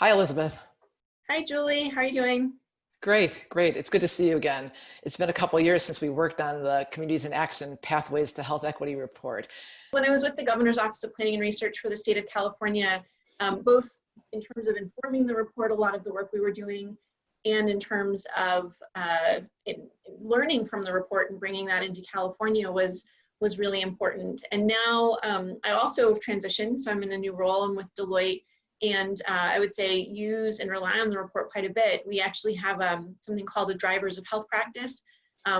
Hi, Elizabeth. Hi, Julie. How are you doing? Great, great. It's good to see you again. It's been a couple of years since we worked on the Communities in Action Pathways to Health Equity report. When I was with the Governor's Office of Planning and Research for the state of California, both in terms of informing the report, a lot of the work we were doing, and in terms of learning from the report and bringing that into California was really important. And now I also transitioned, so I'm in a new role. I'm with Deloitte, and I would say use and rely on the report quite a bit. We actually have something called the Drivers of Health Practice,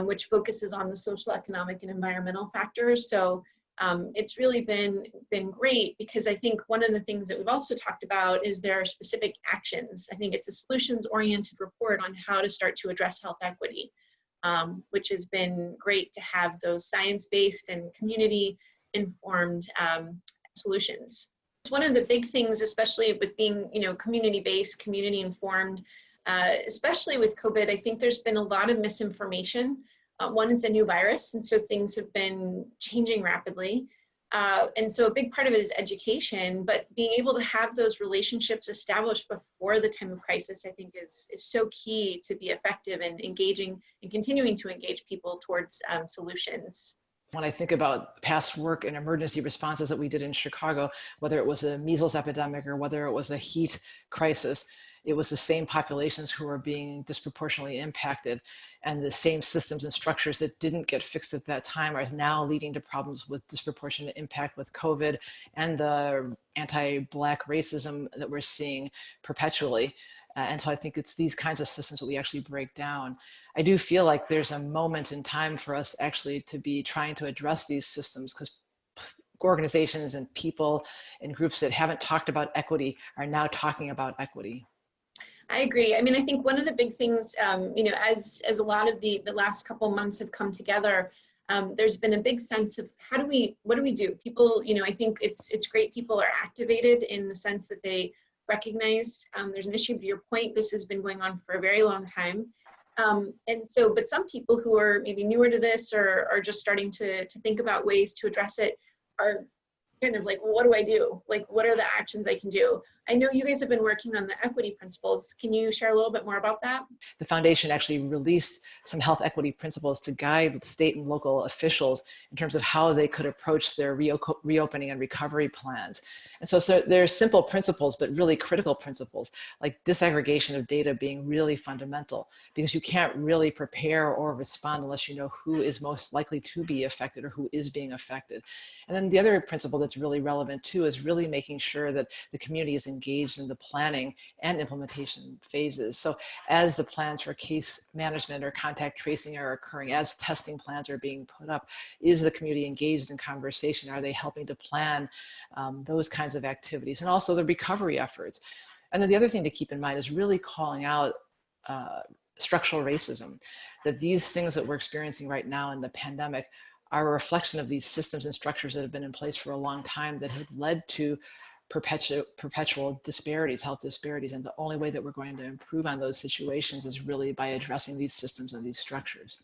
which focuses on the social, economic, and environmental factors. So it's really been great, because I think one of the things that we've also talked about is there are specific actions. I think it's a solutions-oriented report on how to start to address health equity, which has been great to have those science-based and community-informed solutions. It's one of the big things, especially with being, community-based, community-informed, especially with COVID. I think there's been a lot of misinformation. One, it's a new virus, and so things have been changing rapidly. And so a big part of it is education, but being able to have those relationships established before the time of crisis, I think is so key to be effective in engaging and continuing to engage people towards solutions. When I think about past work and emergency responses that we did in Chicago, whether it was a measles epidemic or whether it was a heat crisis, it was the same populations who were being disproportionately impacted, and the same systems and structures that didn't get fixed at that time are now leading to problems with disproportionate impact with COVID and the anti-Black racism that we're seeing perpetually. And so I think it's these kinds of systems that we actually break down. I do feel like there's a moment in time for us actually to be trying to address these systems, because organizations and people and groups that haven't talked about equity are now talking about equity. I agree. I mean, I think one of the big things, as a lot of the last couple of months have come together, there's been a big sense of what do we do? People, I think it's great people are activated in the sense that they recognize there's an issue. To your point, this has been going on for a very long time. And so, but some people who are maybe newer to this or are just starting to think about ways to address it are kind of like, well, what do I do? Like, what are the actions I can do? I know you guys have been working on the equity principles. Can you share a little bit more about that? The foundation actually released some health equity principles to guide state and local officials in terms of how they could approach their reopening and recovery plans. And so there are simple principles, but really critical principles, like disaggregation of data being really fundamental, because you can't really prepare or respond unless you know who is most likely to be affected or who is being affected. And then the other principle that's really relevant too is really making sure that the community is engaged in the planning and implementation phases. So as the plans for case management or contact tracing are occurring, as testing plans are being put up, is the community engaged in conversation? Are they helping to plan those kinds of activities, and also the recovery efforts? And then the other thing to keep in mind is really calling out structural racism, that these things that we're experiencing right now in the pandemic are a reflection of these systems and structures that have been in place for a long time that have led to perpetual disparities, health disparities. And the only way that we're going to improve on those situations is really by addressing these systems and these structures.